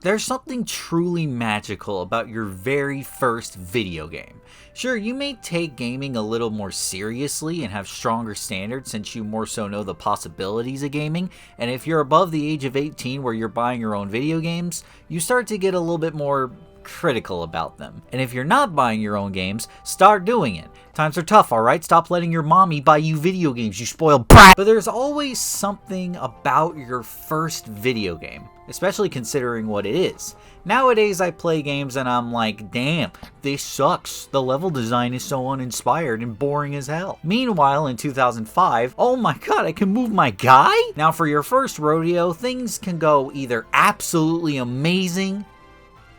There's something truly magical about your very first video game. Sure, you may take gaming a little more seriously and have stronger standards since you more so know the possibilities of gaming, and if you're above the age of 18 where you're buying your own video games, you start to get a little bit more critical about them. And if you're not buying your own games, start doing it. Times are tough, alright? Stop letting your mommy buy you video games, you spoiled brat! But there's always something about your first video game, especially considering what it is. Nowadays I play games and I'm like, damn, this sucks. The level design is so uninspired and boring as hell. Meanwhile, in 2005, oh my god, I can move my guy? Now for your first rodeo, things can go either absolutely amazing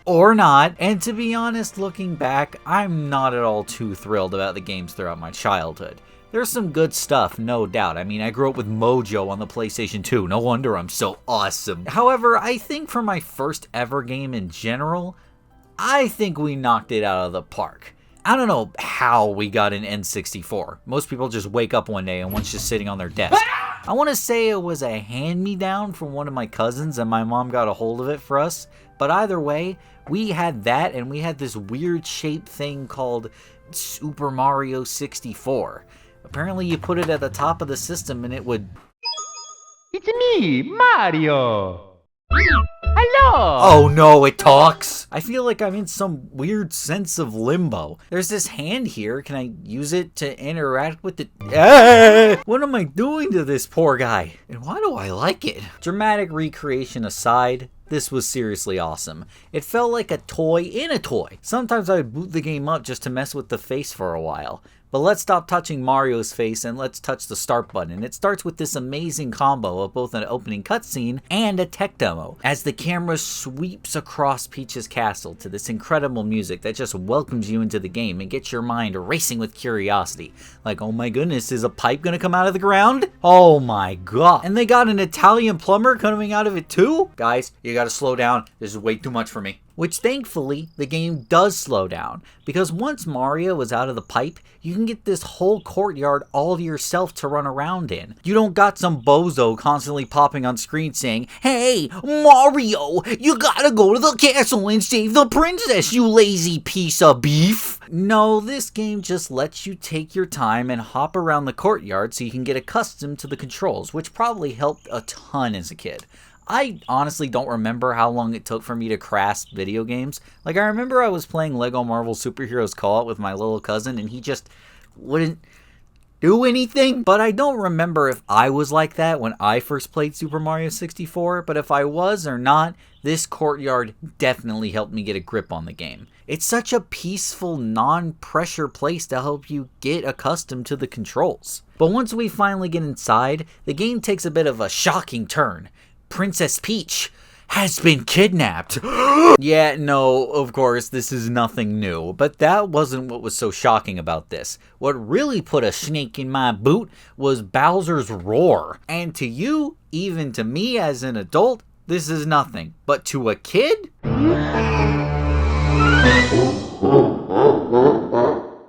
or not, and to be honest, looking back, I'm not at all too thrilled about the games throughout my childhood. There's some good stuff, no doubt. I mean, I grew up with Mojo on the PlayStation 2, no wonder I'm so awesome. However, I think for my first ever game in general, I think we knocked it out of the park. I don't know how we got an N64. Most people just wake up one day and one's just sitting on their desk. I want to say it was a hand-me-down from one of my cousins and my mom got a hold of it for us, but either way, we had that and we had this weird shaped thing called Super Mario 64. Apparently you put it at the top of the system and it would... It's me, Mario! Hello! Oh no, it talks! I feel like I'm in some weird sense of limbo. There's this hand here, can I use it to interact with it? What am I doing to this poor guy? And why do I like it? Dramatic recreation aside, this was seriously awesome. It felt like a toy in a toy. Sometimes I would boot the game up just to mess with the face for a while. But let's stop touching Mario's face and let's touch the start button. It starts with this amazing combo of both an opening cutscene and a tech demo, as the camera sweeps across Peach's castle to this incredible music that just welcomes you into the game and gets your mind racing with curiosity. Like, oh my goodness, is a pipe gonna come out of the ground? Oh my god. And they got an Italian plumber coming out of it too? Guys, you gotta slow down. This is way too much for me. Which thankfully, the game does slow down, because once Mario is out of the pipe, you can get this whole courtyard all to yourself to run around in. You don't got some bozo constantly popping on screen saying, "Hey, Mario, you gotta go to the castle and save the princess, you lazy piece of beef." No, this game just lets you take your time and hop around the courtyard so you can get accustomed to the controls, which probably helped a ton as a kid. I honestly don't remember how long it took for me to grasp video games. Like, I remember I was playing Lego Marvel Superheroes Co-op with my little cousin and he just wouldn't do anything. But I don't remember if I was like that when I first played Super Mario 64, but if I was or not, this courtyard definitely helped me get a grip on the game. It's such a peaceful, non-pressure place to help you get accustomed to the controls. But once we finally get inside, the game takes a bit of a shocking turn. Princess Peach has been kidnapped. Yeah, no, of course, this is nothing new, but that wasn't what was so shocking about this. What really put a snake in my boot was Bowser's roar. And to you, even to me as an adult, this is nothing. But to a kid?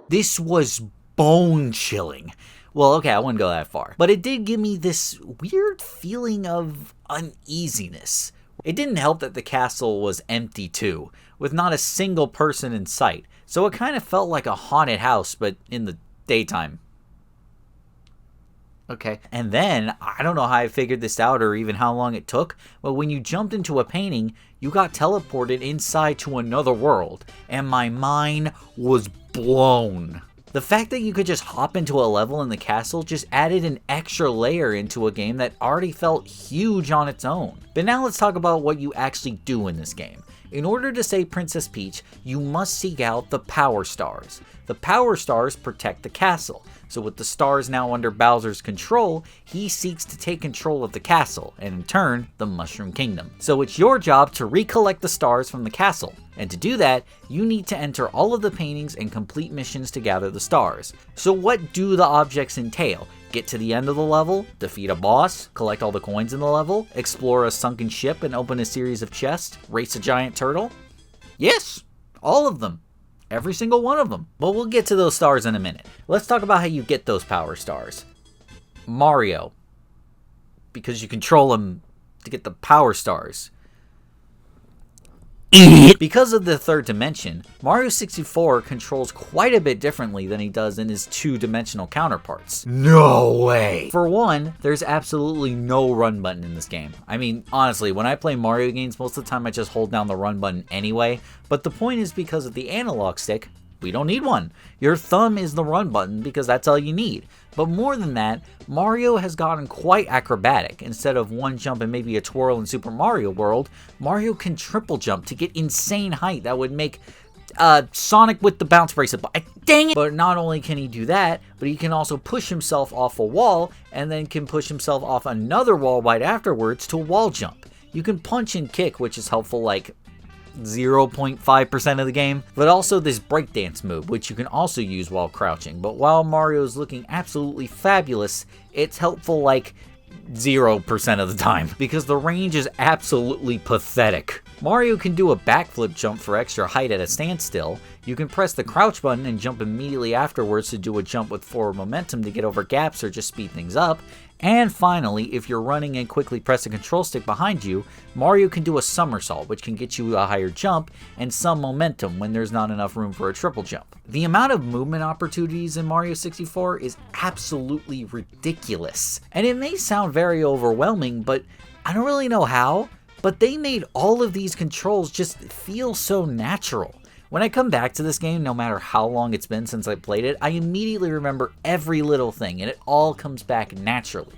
This was bone-chilling. Well, okay, I wouldn't go that far. But it did give me this weird feeling of uneasiness. It didn't help that the castle was empty too, with not a single person in sight. So it kind of felt like a haunted house, but in the daytime. Okay. And then, I don't know how I figured this out or even how long it took, but when you jumped into a painting, you got teleported inside to another world. And my mind was blown. The fact that you could just hop into a level in the castle just added an extra layer into a game that already felt huge on its own. But now let's talk about what you actually do in this game. In order to save Princess Peach, you must seek out the Power Stars. The Power Stars protect the castle, so with the stars now under Bowser's control, he seeks to take control of the castle, and in turn, the Mushroom Kingdom. So it's your job to recollect the stars from the castle. And to do that, you need to enter all of the paintings and complete missions to gather the stars. So what do the objects entail? Get to the end of the level, defeat a boss, collect all the coins in the level, explore a sunken ship and open a series of chests, race a giant turtle? Yes, all of them. Every single one of them. But we'll get to those stars in a minute. Let's talk about how you get those power stars. Mario. Because you control him to get the power stars. idiot. Because of the third dimension, Mario 64 controls quite a bit differently than he does in his two-dimensional counterparts. No way! For one, there's absolutely no run button in this game. I mean, honestly, when I play Mario games, most of the time I just hold down the run button anyway, but the point is because of the analog stick, we don't need one. Your thumb is the run button because that's all you need. But more than that, Mario has gotten quite acrobatic. Instead of one jump and maybe a twirl in Super Mario World, Mario can triple jump to get insane height that would make Sonic with the bounce bracelet. Dang it! But not only can he do that, but he can also push himself off a wall and then can push himself off another wall right afterwards to wall jump. You can punch and kick, which is helpful like 0.5% of the game, but also this breakdance move, which you can also use while crouching. But while Mario's looking absolutely fabulous, it's helpful like 0% of the time, because the range is absolutely pathetic. Mario can do a backflip jump for extra height at a standstill. You can press the crouch button and jump immediately afterwards to do a jump with forward momentum to get over gaps or just speed things up. And finally, if you're running and quickly press the control stick behind you, Mario can do a somersault, which can get you a higher jump and some momentum when there's not enough room for a triple jump. The amount of movement opportunities in Mario 64 is absolutely ridiculous. And it may sound very overwhelming, but I don't really know how, but they made all of these controls just feel so natural. When I come back to this game, no matter how long it's been since I played it, I immediately remember every little thing, and it all comes back naturally.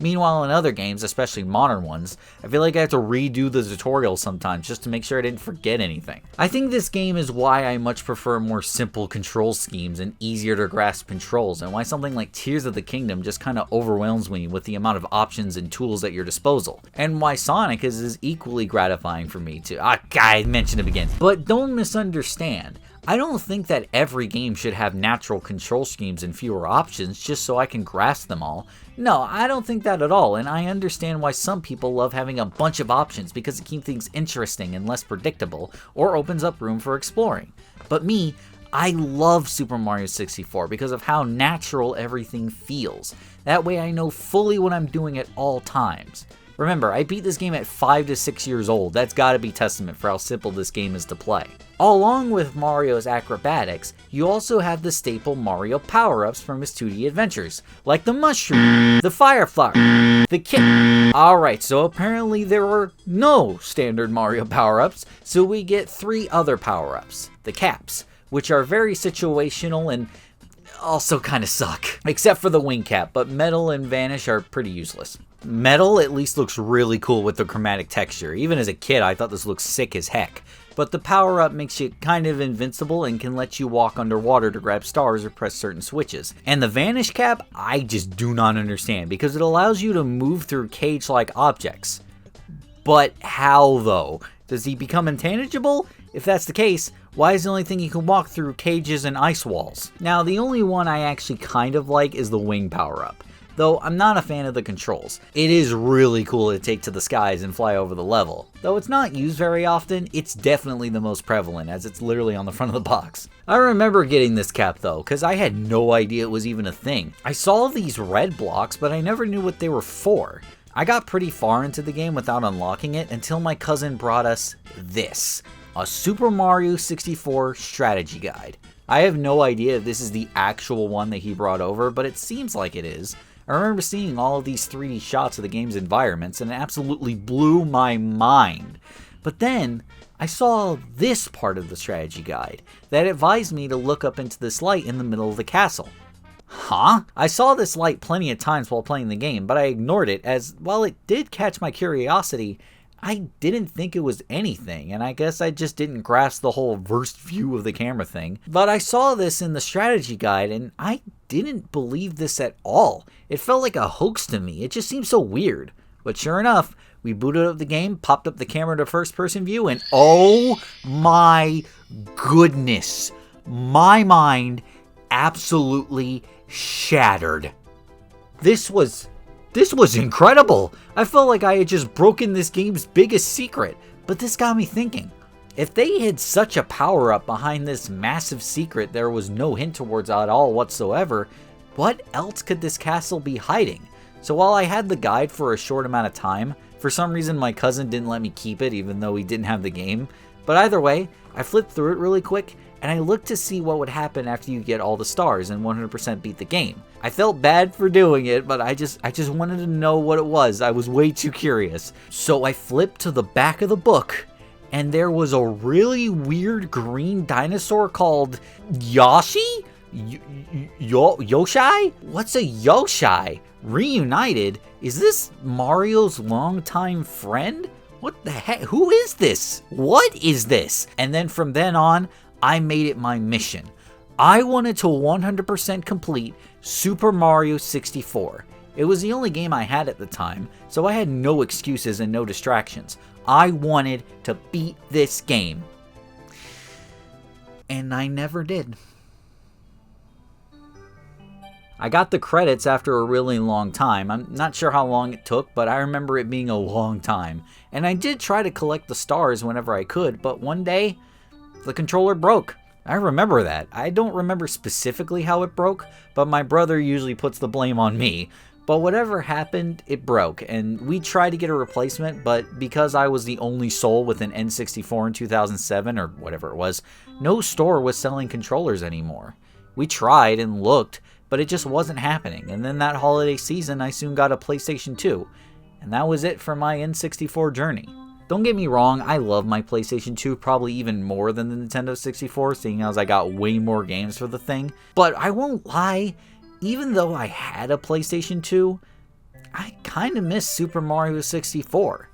Meanwhile, in other games, especially modern ones, I feel like I have to redo the tutorial sometimes just to make sure I didn't forget anything. I think this game is why I much prefer more simple control schemes and easier to grasp controls, and why something like Tears of the Kingdom just kind of overwhelms me with the amount of options and tools at your disposal, and why Sonic is equally gratifying for me too. I mentioned it again. But don't misunderstand. I don't think that every game should have natural control schemes and fewer options just so I can grasp them all. No, I don't think that at all, and I understand why some people love having a bunch of options because it keeps things interesting and less predictable, or opens up room for exploring. But me, I love Super Mario 64 because of how natural everything feels. That way I know fully what I'm doing at all times. Remember, I beat this game at 5 to 6 years old. That's gotta be testament for how simple this game is to play. Along with Mario's acrobatics, you also have the staple Mario power-ups from his 2D adventures, like the mushroom, the fire flower, the kick. Alright, so apparently there are no standard Mario power-ups, so we get 3 other power-ups, the caps, which are very situational and also kind of suck. Except for the wing cap, but Metal and Vanish are pretty useless. Metal at least looks really cool with the chromatic texture. Even as a kid, I thought this looked sick as heck. But the power-up makes you kind of invincible and can let you walk underwater to grab stars or press certain switches. And the Vanish cap, I just do not understand, because it allows you to move through cage-like objects. But how, though? Does he become intangible? If that's the case, why is the only thing you can walk through cages and ice walls? Now, the only one I actually kind of like is the wing power-up. Though I'm not a fan of the controls. It is really cool to take to the skies and fly over the level. Though it's not used very often, it's definitely the most prevalent, as it's literally on the front of the box. I remember getting this cap though, because I had no idea it was even a thing. I saw these red blocks, but I never knew what they were for. I got pretty far into the game without unlocking it until my cousin brought us this. A Super Mario 64 strategy guide. I have no idea if this is the actual one that he brought over, but it seems like it is. I remember seeing all of these 3D shots of the game's environments and it absolutely blew my mind. But then, I saw this part of the strategy guide that advised me to look up into this light in the middle of the castle. Huh? I saw this light plenty of times while playing the game, but I ignored it as, while it did catch my curiosity, I didn't think it was anything, and I guess I just didn't grasp the whole versed view of the camera thing. But I saw this in the strategy guide, and I didn't believe this at all. It felt like a hoax to me. It just seemed so weird. But sure enough, we booted up the game, popped up the camera to first-person view, and oh my goodness, my mind absolutely shattered. This was incredible. I felt like I had just broken this game's biggest secret. But this got me thinking. If they hid such a power-up behind this massive secret there was no hint towards at all whatsoever, what else could this castle be hiding? So while I had the guide for a short amount of time, for some reason my cousin didn't let me keep it even though he didn't have the game. But either way, I flipped through it really quick, and I looked to see what would happen after you get all the stars and 100% beat the game. I felt bad for doing it, but I just wanted to know what it was. I was way too curious. So I flipped to the back of the book, and there was a really weird green dinosaur called Yoshi? Yoshi? What's a Yoshi? Reunited? Is this Mario's longtime friend? What the heck? Who is this? What is this? And then from then on, I made it my mission. I wanted to 100% complete Super Mario 64. It was the only game I had at the time, so I had no excuses and no distractions. I wanted to beat this game. And I never did. I got the credits after a really long time. I'm not sure how long it took, but I remember it being a long time. And I did try to collect the stars whenever I could, but one day, the controller broke. I remember that. I don't remember specifically how it broke, but my brother usually puts the blame on me. But whatever happened, it broke, and we tried to get a replacement, but because I was the only soul with an N64 in 2007, or whatever it was, no store was selling controllers anymore. We tried and looked, but it just wasn't happening, and then that holiday season I soon got a PlayStation 2, and that was it for my N64 journey. Don't get me wrong, I love my PlayStation 2 probably even more than the Nintendo 64, seeing as I got way more games for the thing, but I won't lie, even though I had a PlayStation 2, I kinda miss Super Mario 64.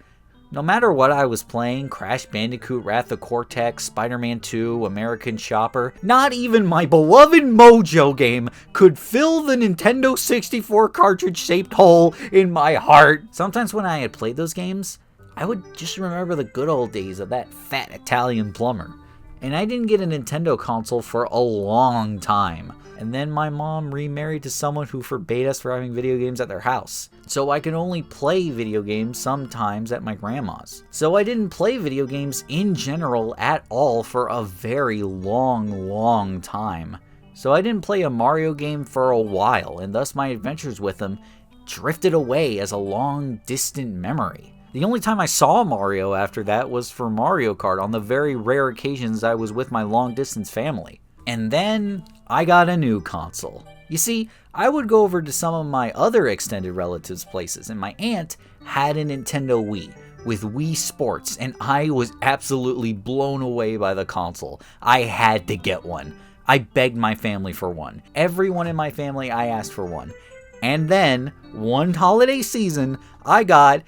No matter what I was playing, Crash Bandicoot, Wrath of Cortex, Spider-Man 2, American Chopper, not even my beloved Mojo game could fill the Nintendo 64 cartridge-shaped hole in my heart. Sometimes when I had played those games, I would just remember the good old days of that fat Italian plumber. And I didn't get a Nintendo console for a long time. And then my mom remarried to someone who forbade us from having video games at their house. So I could only play video games sometimes at my grandma's. So I didn't play video games in general at all for a very long time. So I didn't play a Mario game for a while, and thus my adventures with them drifted away as a long, distant memory. The only time I saw Mario after that was for Mario Kart on the very rare occasions I was with my long-distance family. And then I got a new console. You see, I would go over to some of my other extended relatives' places, and my aunt had a Nintendo Wii with Wii Sports, and I was absolutely blown away by the console. I had to get one. I begged my family for one. Everyone in my family, I asked for one. And then, one holiday season, I got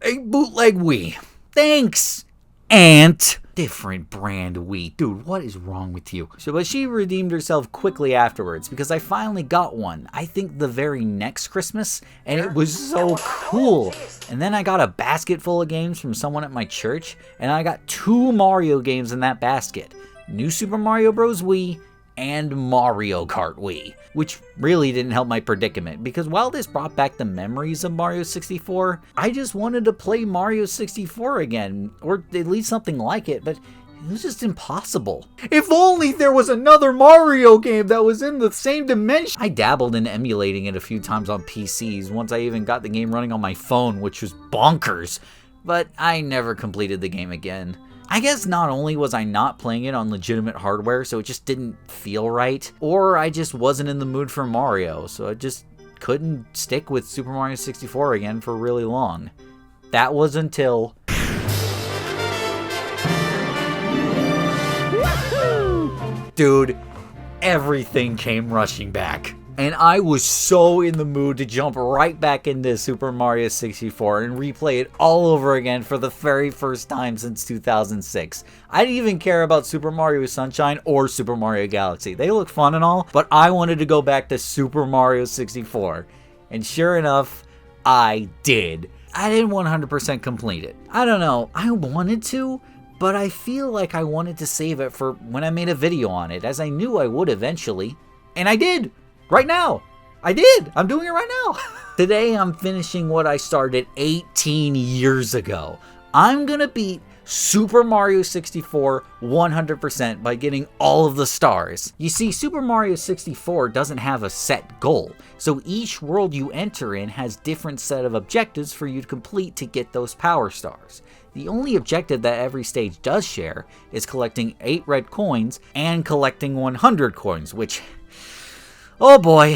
a bootleg Wii. Thanks, Aunt. Different brand Wii. Dude, what is wrong with you? But she redeemed herself quickly afterwards because I finally got one. I think the very next Christmas, and it was so cool. And then I got a basket full of games from someone at my church, and I got 2 Mario games in that basket. New Super Mario Bros. Wii and Mario Kart Wii, which really didn't help my predicament, because while this brought back the memories of Mario 64, I just wanted to play Mario 64 again, or at least something like it, but it was just impossible. If only there was another Mario game that was in the same dimension! I dabbled in emulating it a few times on PCs, once I even got the game running on my phone, which was bonkers, but I never completed the game again. I guess not only was I not playing it on legitimate hardware, so it just didn't feel right, or I just wasn't in the mood for Mario, so I just couldn't stick with Super Mario 64 again for really long. That was until... Dude, everything came rushing back. And I was so in the mood to jump right back into Super Mario 64 and replay it all over again for the very first time since 2006. I didn't even care about Super Mario Sunshine or Super Mario Galaxy. They look fun and all, but I wanted to go back to Super Mario 64. And sure enough, I did. I didn't 100% complete it. I don't know, I wanted to, but I feel like I wanted to save it for when I made a video on it, as I knew I would eventually. And I did! Right now! I did! I'm doing it right now! Today I'm finishing what I started 18 years ago. I'm gonna beat Super Mario 64 100% by getting all of the stars. You see, Super Mario 64 doesn't have a set goal, so each world you enter in has different set of objectives for you to complete to get those power stars. The only objective that every stage does share is collecting 8 red coins and collecting 100 coins, which, oh boy,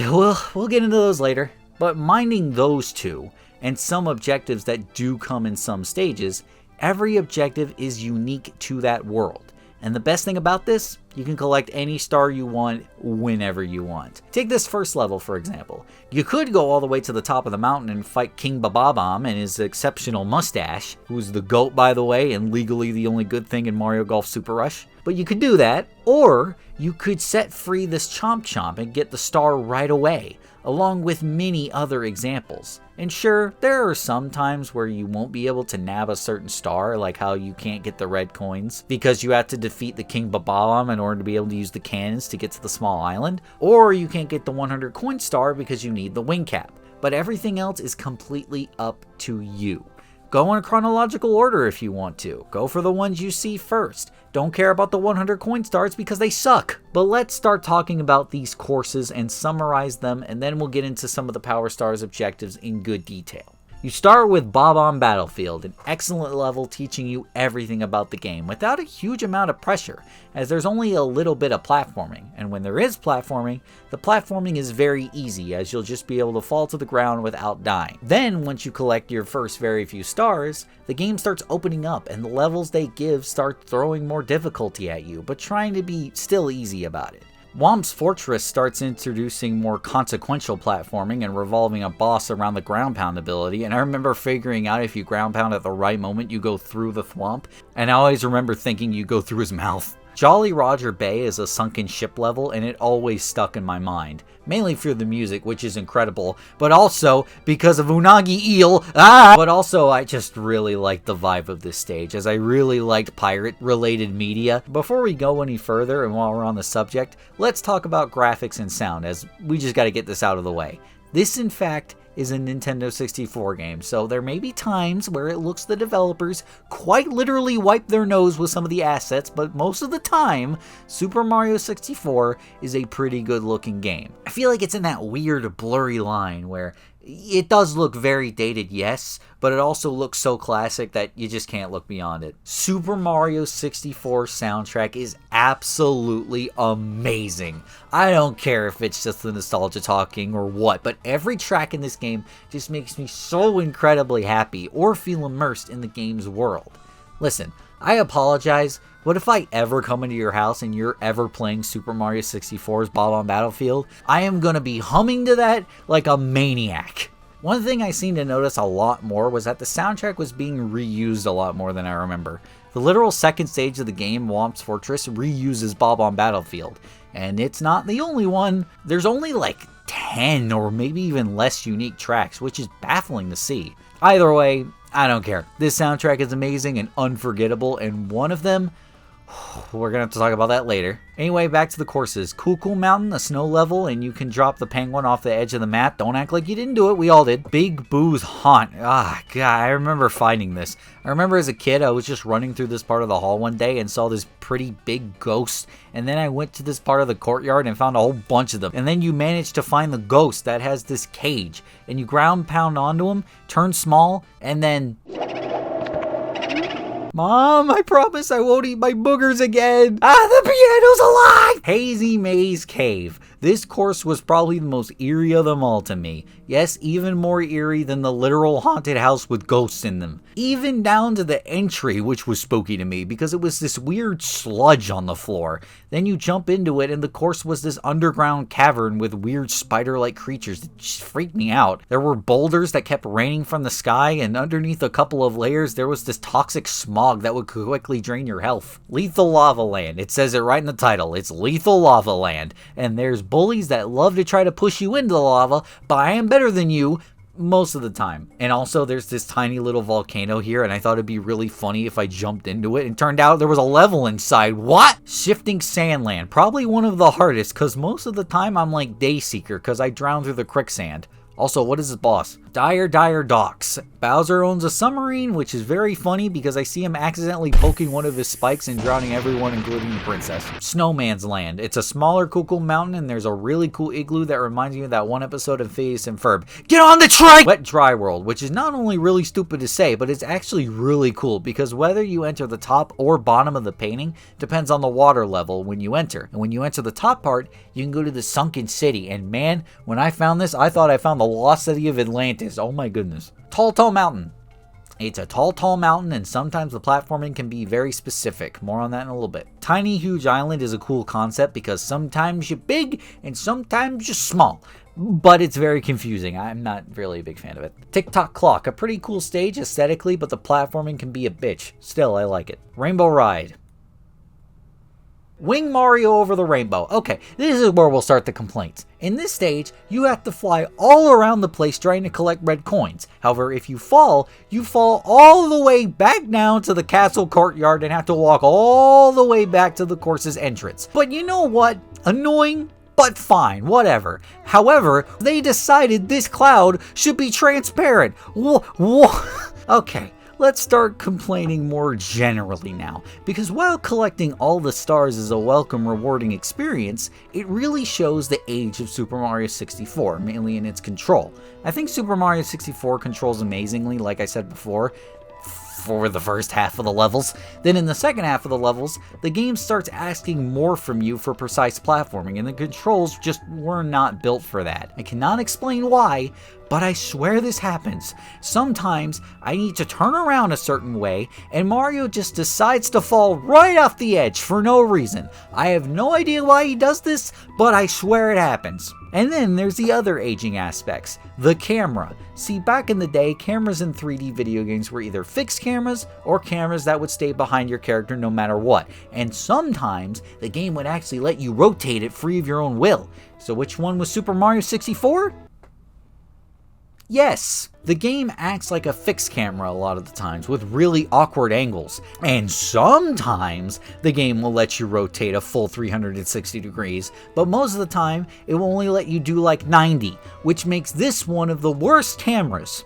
we'll get into those later. But minding those two, and some objectives that do come in some stages, every objective is unique to that world. And the best thing about this, you can collect any star you want whenever you want. Take this first level, for example. You could go all the way to the top of the mountain and fight King Bomb-Omb and his exceptional mustache, who's the GOAT, by the way, and legally the only good thing in Mario Golf Super Rush. But you could do that, or you could set free this Chomp Chomp and get the star right away, along with many other examples. And sure, there are some times where you won't be able to nab a certain star, like how you can't get the red coins because you have to defeat the King Bomb-Omb in order to be able to use the cannons to get to the small island, or you can't get the 100 coin star because you need the wing cap. But everything else is completely up to you. Go in a chronological order if you want to. Go for the ones you see first. Don't care about the 100 coin stars because they suck. But let's start talking about these courses and summarize them, and then we'll get into some of the Power Stars objectives in good detail. You start with Bomb-Omb Battlefield, an excellent level teaching you everything about the game without a huge amount of pressure, as there's only a little bit of platforming, and when there is platforming, the platforming is very easy as you'll just be able to fall to the ground without dying. Then, once you collect your first very few stars, the game starts opening up and the levels they give start throwing more difficulty at you, but trying to be still easy about it. Womp's Fortress starts introducing more consequential platforming and revolving a boss around the ground pound ability, and I remember figuring out if you ground pound at the right moment you go through the thwomp, and I always remember thinking you go through his mouth. Jolly Roger Bay is a sunken ship level, and it always stuck in my mind, mainly for the music, which is incredible, but also because of Unagi Eel. But also I just really liked the vibe of this stage, as I really liked pirate-related media. Before we go any further, and while we're on the subject, let's talk about graphics and sound, as we just gotta get this out of the way. This, in fact, is a Nintendo 64 game, so there may be times where it looks the developers quite literally wipe their nose with some of the assets, but most of the time, Super Mario 64 is a pretty good looking game. I feel like it's in that weird blurry line where it does look very dated, yes, but it also looks so classic that you just can't look beyond it. Super Mario 64 soundtrack is absolutely amazing. I don't care if it's just the nostalgia talking or what, but every track in this game just makes me so incredibly happy or feel immersed in the game's world. Listen, I apologize, but if I ever come into your house and you're ever playing Super Mario 64's Bomb-Omb Battlefield, I am gonna be humming to that like a maniac. One thing I seemed to notice a lot more was that the soundtrack was being reused a lot more than I remember. The literal second stage of the game, Womp's Fortress, reuses Bomb-Omb Battlefield, and it's not the only one. There's only like 10 or maybe even less unique tracks, which is baffling to see. Either way, I don't care. This soundtrack is amazing and unforgettable, and one of them, we're gonna have to talk about that later. Anyway, back to the courses. Cool Mountain, a snow level, and you can drop the penguin off the edge of the map. Don't act like you didn't do it, we all did. Big Boo's Haunt. God, I remember finding this. I remember as a kid, I was just running through this part of the hall one day and saw this pretty big ghost, and then I went to this part of the courtyard and found a whole bunch of them. And then you manage to find the ghost that has this cage, and you ground pound onto him, turn small, and then... Mom, I promise I won't eat my boogers again. The piano's alive! Hazy Maze Cave. This course was probably the most eerie of them all to me. Yes, even more eerie than the literal haunted house with ghosts in them. Even down to the entry, which was spooky to me because it was this weird sludge on the floor. Then you jump into it and the course was this underground cavern with weird spider-like creatures that just freaked me out. There were boulders that kept raining from the sky, and underneath a couple of layers there was this toxic smog that would quickly drain your health. Lethal Lava Land. It says it right in the title. It's Lethal Lava Land. And there's bullies that love to try to push you into the lava, but I am better than you most of the time. And also there's this tiny little volcano here, and I thought it'd be really funny if I jumped into it, and turned out there was a level inside. What? Shifting Sandland. Probably one of the hardest, because most of the time I'm like Dayseeker because I drown through the quicksand. Also, what is this boss? Dire Docks. Bowser owns a submarine, which is very funny because I see him accidentally poking one of his spikes and drowning everyone, including the princess. Snowman's Land. It's a smaller cool mountain, and there's a really cool igloo that reminds me of that one episode of Phineas and Ferb. Get on the train! Wet Dry World, which is not only really stupid to say, but it's actually really cool because whether you enter the top or bottom of the painting depends on the water level when you enter. And when you enter the top part, you can go to the sunken city. And man, when I found this, I thought I found the lost city of Atlantis. Oh my goodness. Tall Mountain. It's a tall mountain, and sometimes the platforming can be very specific. More on that in a little bit. Tiny Huge Island is a cool concept because sometimes you're big and sometimes you're small. But it's very confusing. I'm not really a big fan of it. Tick-Tock Clock. A pretty cool stage aesthetically, but the platforming can be a bitch. Still, I like it. Rainbow Ride. Wing Mario over the rainbow. Okay, this is where we'll start the complaints. In this stage, you have to fly all around the place trying to collect red coins. However, if you fall all the way back down to the castle courtyard and have to walk all the way back to the course's entrance. But you know what? Annoying, but fine, whatever. However, they decided this cloud should be transparent. Okay. Let's start complaining more generally now, because while collecting all the stars is a welcome, rewarding experience, it really shows the age of Super Mario 64, mainly in its control. I think Super Mario 64 controls amazingly, like I said before, for the first half of the levels. Then in the second half of the levels, the game starts asking more from you for precise platforming, and the controls just were not built for that. I cannot explain why, but I swear this happens. Sometimes I need to turn around a certain way, and Mario just decides to fall right off the edge for no reason. I have no idea why he does this, but I swear it happens. And then there's the other aging aspects. The camera. See, back in the day, cameras in 3D video games were either fixed cameras or cameras that would stay behind your character no matter what. And sometimes the game would actually let you rotate it free of your own will. So which one was Super Mario 64? Yes, the game acts like a fixed camera a lot of the times with really awkward angles, and sometimes the game will let you rotate a full 360 degrees, but most of the time it will only let you do like 90, which makes this one of the worst cameras.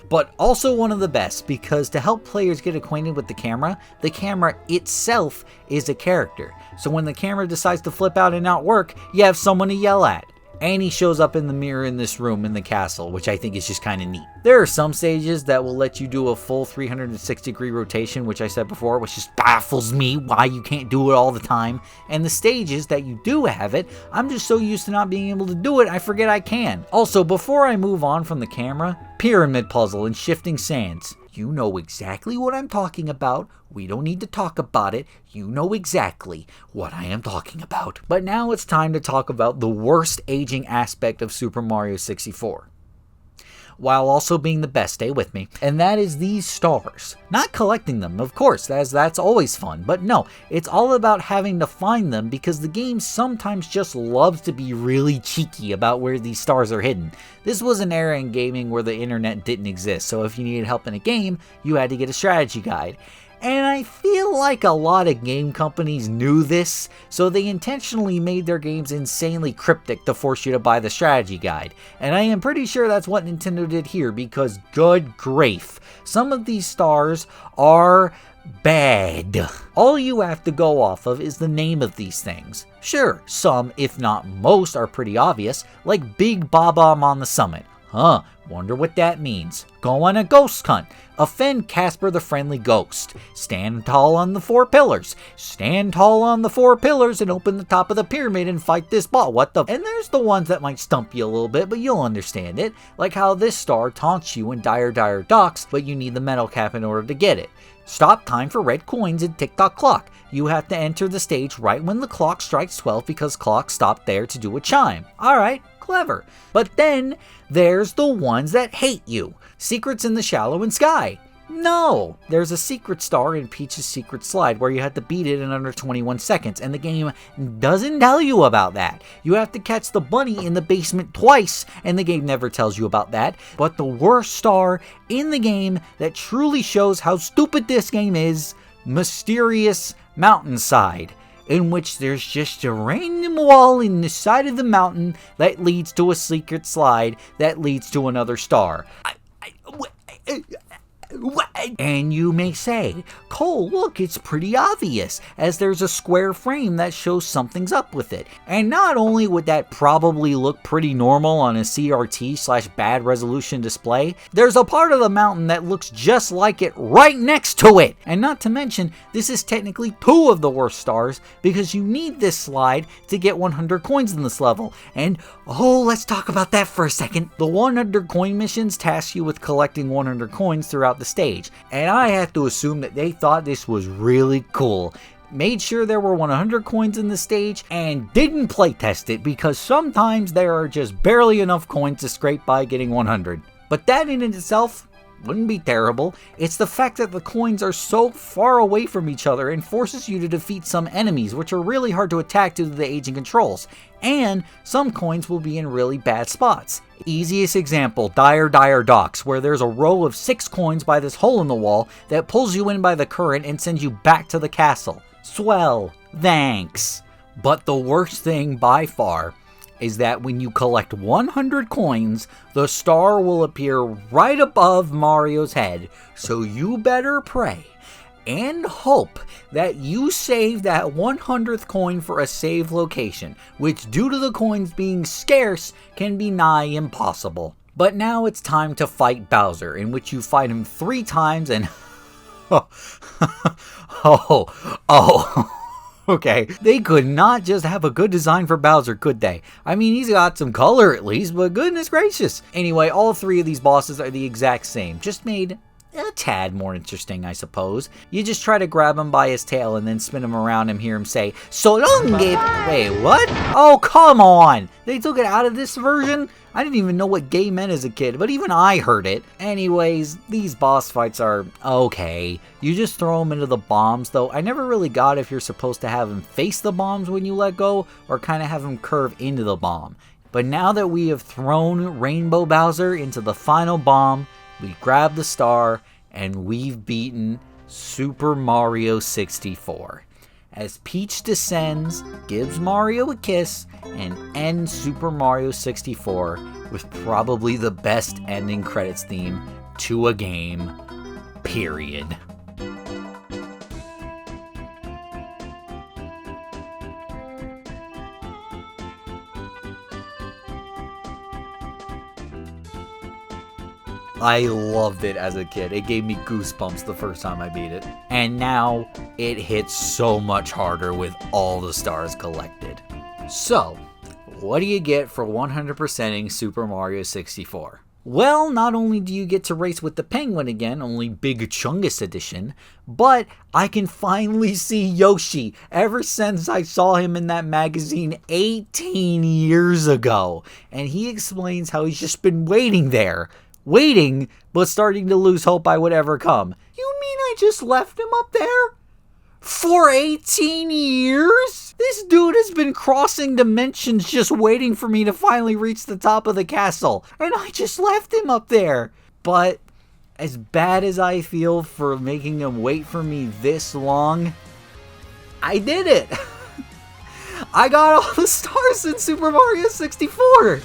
But also one of the best, because to help players get acquainted with the camera itself is a character. So when the camera decides to flip out and not work, you have someone to yell at. And he shows up in the mirror in this room in the castle, which I think is just kind of neat. There are some stages that will let you do a full 360 degree rotation, which I said before, which just baffles me why you can't do it all the time. And the stages that you do have it, I'm just so used to not being able to do it, I forget I can. Also, before I move on from the camera, pyramid puzzle and shifting sands. You know exactly what I'm talking about. We don't need to talk about it. You know exactly what I am talking about. But now it's time to talk about the worst aging aspect of Super Mario 64. While also being the best, stay with me, and that is these stars. Not collecting them, of course, as that's always fun, but no, it's all about having to find them because the game sometimes just loves to be really cheeky about where these stars are hidden. This was an era in gaming where the internet didn't exist, so if you needed help in a game, you had to get a strategy guide. And I feel like a lot of game companies knew this, so they intentionally made their games insanely cryptic to force you to buy the strategy guide. And I am pretty sure that's what Nintendo did here, because good grief, some of these stars are bad. All you have to go off of is the name of these things. Sure, some, if not most, are pretty obvious, like Big Bomb-Omb on the summit. Huh, wonder what that means. Go on a ghost hunt. Offend Casper the Friendly Ghost. Stand tall on the 4 pillars. Stand tall on the 4 pillars and open the top of the pyramid and fight this ball. What the? And there's the ones that might stump you a little bit, but you'll understand it. Like how this star taunts you in Dire Docks, but you need the metal cap in order to get it. Stop time for red coins in Tick-Tock Clock. You have to enter the stage right when the clock strikes 12 because clocks stop there to do a chime. Alright, clever. But then there's the ones that hate you. Secrets in the Shallow and Sky. No! There's a secret star in Peach's Secret Slide where you have to beat it in under 21 seconds, and the game doesn't tell you about that. You have to catch the bunny in the basement twice, and the game never tells you about that. But the worst star in the game that truly shows how stupid this game is, Mysterious Mountainside. in which there's just a random wall in the side of the mountain that leads to a secret slide that leads to another star. And you may say, Cole, look, it's pretty obvious, as there's a square frame that shows something's up with it. And not only would that probably look pretty normal on a CRT/bad resolution display, there's a part of the mountain that looks just like it right next to it. And not to mention, this is technically 2 of the worst stars, because you need this slide to get 100 coins in this level. And let's talk about that for a second. The 100 coin missions task you with collecting 100 coins throughout the stage, and I have to assume that they thought this was really cool. Made sure there were 100 coins in the stage and didn't playtest it, because sometimes there are just barely enough coins to scrape by getting 100. But that in itself wouldn't be terrible. It's the fact that the coins are so far away from each other and forces you to defeat some enemies, which are really hard to attack due to the aging controls. And some coins will be in really bad spots. Easiest example, Dire Docks, where there's a row of 6 coins by this hole in the wall that pulls you in by the current and sends you back to the castle. Swell, thanks. But the worst thing by far is that when you collect 100 coins, the star will appear right above Mario's head, so you better pray and hope that you save that 100th coin for a save location, which due to the coins being scarce can be nigh impossible. But now it's time to fight Bowser, in which you fight him 3 times and okay, they could not just have a good design for Bowser, could they? I mean, he's got some color at least, but goodness gracious. Anyway, all 3 of these bosses are the exact same, just made a tad more interesting, I suppose. You just try to grab him by his tail and then spin him around and hear him say, "So long, Gabe." Wait, what? Oh, come on! They took it out of this version? I didn't even know what gay meant as a kid, but even I heard it. Anyways, these boss fights are okay. You just throw them into the bombs, though I never really got if you're supposed to have him face the bombs when you let go, or kind of have him curve into the bomb. But now that we have thrown Rainbow Bowser into the final bomb, we grab the star, and we've beaten Super Mario 64. As Peach descends, gives Mario a kiss, and ends Super Mario 64 with probably the best ending credits theme to a game, period. I loved it as a kid. It gave me goosebumps the first time I beat it. And now it hits so much harder with all the stars collected. So, what do you get for 100%ing Super Mario 64? Well, not only do you get to race with the penguin again, only Big Chungus edition, but I can finally see Yoshi ever since I saw him in that magazine 18 years ago. And he explains how he's just been waiting there. Waiting, but starting to lose hope I would ever come. You mean I just left him up there? For 18 years? This dude has been crossing dimensions just waiting for me to finally reach the top of the castle, and I just left him up there. But as bad as I feel for making him wait for me this long, I did it. I got all the stars in Super Mario 64.